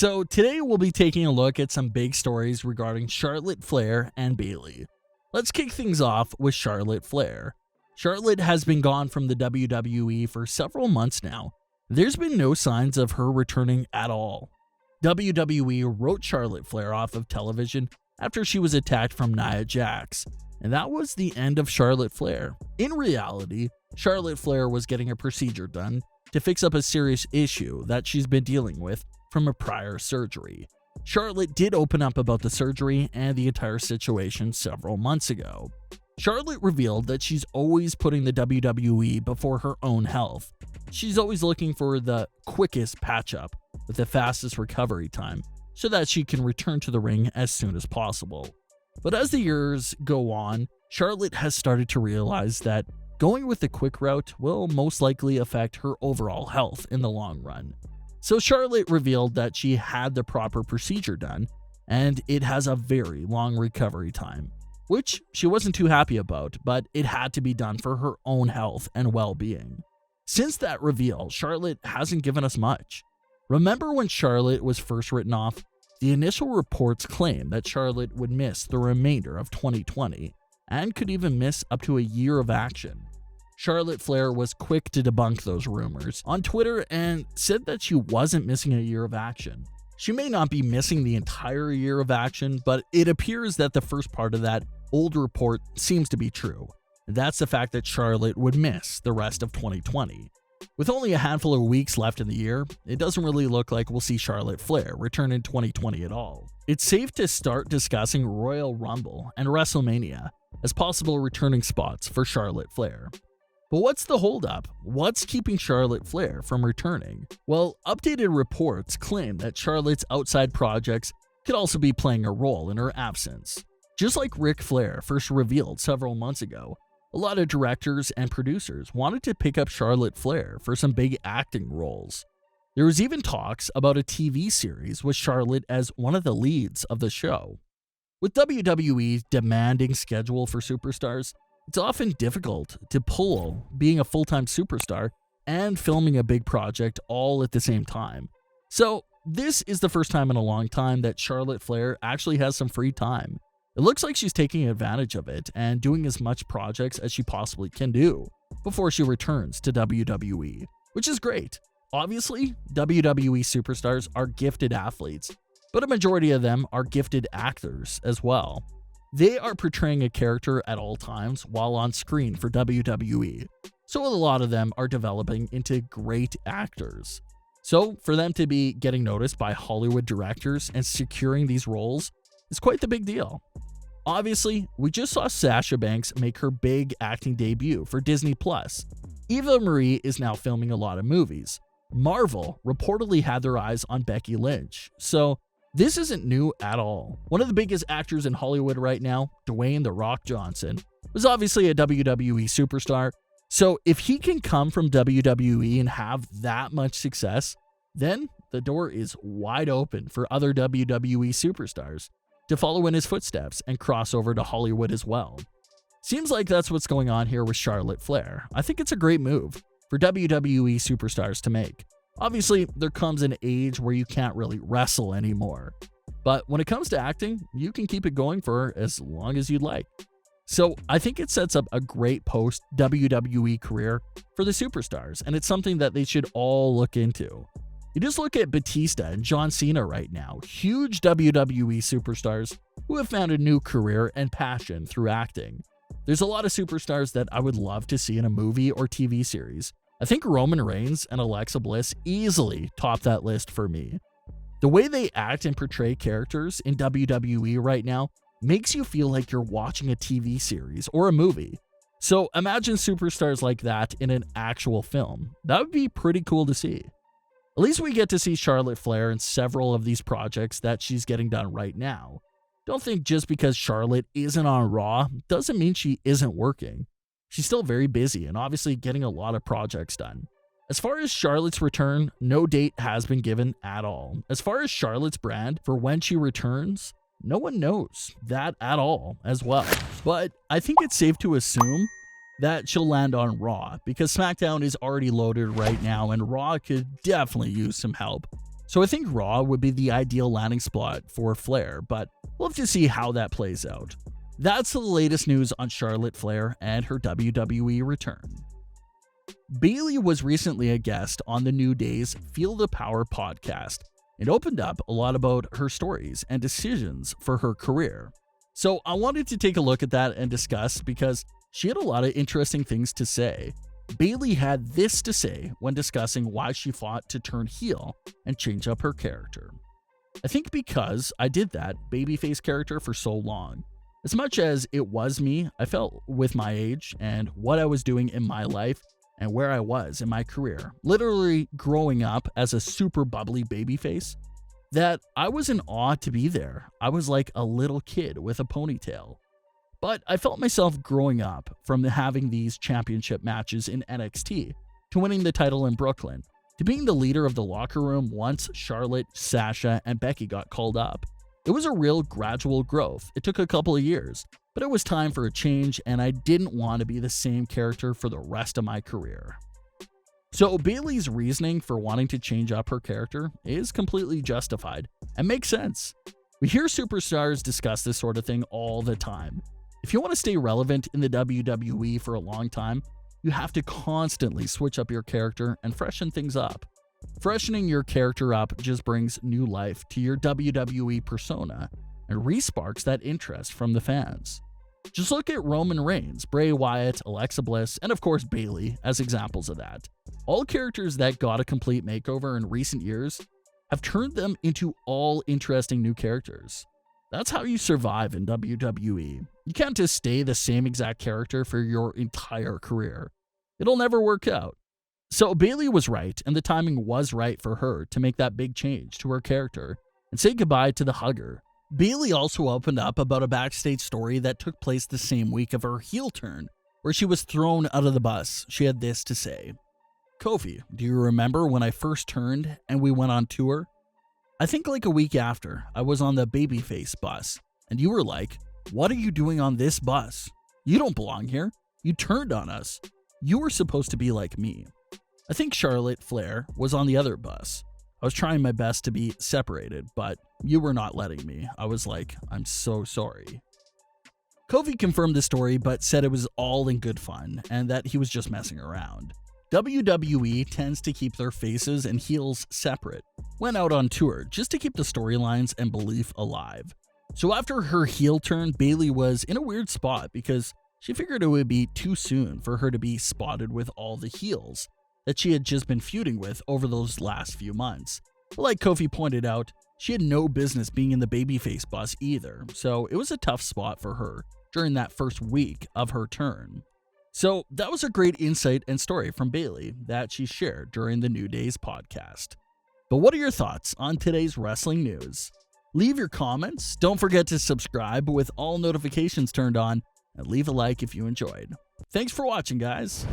So today we'll be taking a look at some big stories regarding Charlotte Flair and Bayley. Let's kick things off with Charlotte Flair. Charlotte has been gone from the WWE for several months now. There's been no signs of her returning at all. WWE wrote Charlotte Flair off of television after she was attacked from Nia Jax, and that was the end of Charlotte Flair. In reality, Charlotte Flair was getting a procedure done to fix up a serious issue that she's been dealing with from a prior surgery. Charlotte did open up about the surgery and the entire situation several months ago. Charlotte revealed that she's always putting the WWE before her own health. She's always looking for the quickest patch-up with the fastest recovery time so that she can return to the ring as soon as possible. But as the years go on, Charlotte has started to realize that going with the quick route will most likely affect her overall health in the long run. So Charlotte revealed that she had the proper procedure done, and it has a very long recovery time, which she wasn't too happy about, but it had to be done for her own health and well-being. Since that reveal, Charlotte hasn't given us much. Remember when Charlotte was first written off? The initial reports claimed that Charlotte would miss the remainder of 2020 and could even miss up to a year of action. Charlotte Flair was quick to debunk those rumors on Twitter and said that she wasn't missing a year of action. She may not be missing the entire year of action, but it appears that the first part of that old report seems to be true. That's the fact that Charlotte would miss the rest of 2020. With only a handful of weeks left in the year, it doesn't really look like we'll see Charlotte Flair return in 2020 at all. It's safe to start discussing Royal Rumble and WrestleMania as possible returning spots for Charlotte Flair. But what's the holdup? What's keeping Charlotte Flair from returning? Well, updated reports claim that Charlotte's outside projects could also be playing a role in her absence. Just like Ric Flair first revealed several months ago, a lot of directors and producers wanted to pick up Charlotte Flair for some big acting roles. There was even talks about a TV series with Charlotte as one of the leads of the show. With WWE's demanding schedule for superstars, it's often difficult to pull being a full-time superstar and filming a big project all at the same time. So this is the first time in a long time that Charlotte Flair actually has some free time. It looks like she's taking advantage of it and doing as much projects as she possibly can do before she returns to WWE, which is great. Obviously, WWE superstars are gifted athletes, but a majority of them are gifted actors as well. They are portraying a character at all times while on screen for WWE, so a lot of them are developing into great actors. So for them to be getting noticed by Hollywood directors and securing these roles is quite the big deal. Obviously, we just saw Sasha Banks make her big acting debut for Disney+. Eva Marie is now filming a lot of movies. Marvel reportedly had their eyes on Becky Lynch, so this isn't new at all. One of the biggest actors in Hollywood right now, Dwayne "The Rock" Johnson, was obviously a WWE superstar, so if he can come from WWE and have that much success, then the door is wide open for other WWE superstars to follow in his footsteps and cross over to Hollywood as well. Seems like that's what's going on here with Charlotte Flair. I think it's a great move for WWE superstars to make. Obviously, there comes an age where you can't really wrestle anymore. But when it comes to acting, you can keep it going for as long as you'd like. So I think it sets up a great post-WWE career for the superstars, and it's something that they should all look into. You just look at Batista and John Cena right now, huge WWE superstars who have found a new career and passion through acting. There's a lot of superstars that I would love to see in a movie or TV series. I think Roman Reigns and Alexa Bliss easily top that list for me. The way they act and portray characters in WWE right now makes you feel like you're watching a TV series or a movie. So imagine superstars like that in an actual film. That would be pretty cool to see. At least we get to see Charlotte Flair in several of these projects that she's getting done right now. Don't think just because Charlotte isn't on Raw doesn't mean she isn't working. She's still very busy and obviously getting a lot of projects done. As far as Charlotte's return, no date has been given at all. As far as Charlotte's brand for when she returns, no one knows that at all as well. But I think it's safe to assume that she'll land on Raw because SmackDown is already loaded right now and Raw could definitely use some help. So I think Raw would be the ideal landing spot for Flair, but we'll have to see how that plays out. That's the latest news on Charlotte Flair and her WWE return. Bayley was recently a guest on the New Day's Feel the Power podcast and opened up a lot about her stories and decisions for her career. So I wanted to take a look at that and discuss because she had a lot of interesting things to say. Bayley had this to say when discussing why she fought to turn heel and change up her character. I think because I did that babyface character for so long. As much as it was me, I felt with my age and what I was doing in my life and where I was in my career, literally growing up as a super bubbly babyface, that I was in awe to be there. I was like a little kid with a ponytail. But I felt myself growing up from having these championship matches in NXT, to winning the title in Brooklyn, to being the leader of the locker room once Charlotte, Sasha, and Becky got called up. It was a real gradual growth. It took a couple of years, but it was time for a change, and I didn't want to be the same character for the rest of my career. So Bayley's reasoning for wanting to change up her character is completely justified and makes sense. We hear superstars discuss this sort of thing all the time. If you want to stay relevant in the WWE for a long time, you have to constantly switch up your character and freshen things up. Freshening your character up just brings new life to your WWE persona and re-sparks that interest from the fans. Just look at Roman Reigns, Bray Wyatt, Alexa Bliss, and of course Bayley as examples of that. All characters that got a complete makeover in recent years have turned them into all interesting new characters. That's how you survive in WWE. You can't just stay the same exact character for your entire career. It'll never work out. So Bayley was right, and the timing was right for her to make that big change to her character and say goodbye to the hugger. Bayley also opened up about a backstage story that took place the same week of her heel turn, where she was thrown out of the bus. She had this to say: "Kofi, do you remember when I first turned and we went on tour? I think like a week after, I was on the babyface bus, and you were like, 'What are you doing on this bus? You don't belong here. You turned on us. You were supposed to be like me.' I think Charlotte Flair was on the other bus. I was trying my best to be separated, but you were not letting me. I was like, 'I'm so sorry.'" Kofi confirmed the story, but said it was all in good fun and that he was just messing around. WWE tends to keep their faces and heels separate when out on tour, just to keep the storylines and belief alive. So after her heel turn, Bayley was in a weird spot because she figured it would be too soon for her to be spotted with all the heels that she had just been feuding with over those last few months. But like Kofi pointed out, she had no business being in the babyface bus either, so it was a tough spot for her during that first week of her turn. So that was a great insight and story from Bayley that she shared during the New Day's podcast. But what are your thoughts on today's wrestling news? Leave your comments, don't forget to subscribe with all notifications turned on, and leave a like if you enjoyed. Thanks for watching, guys.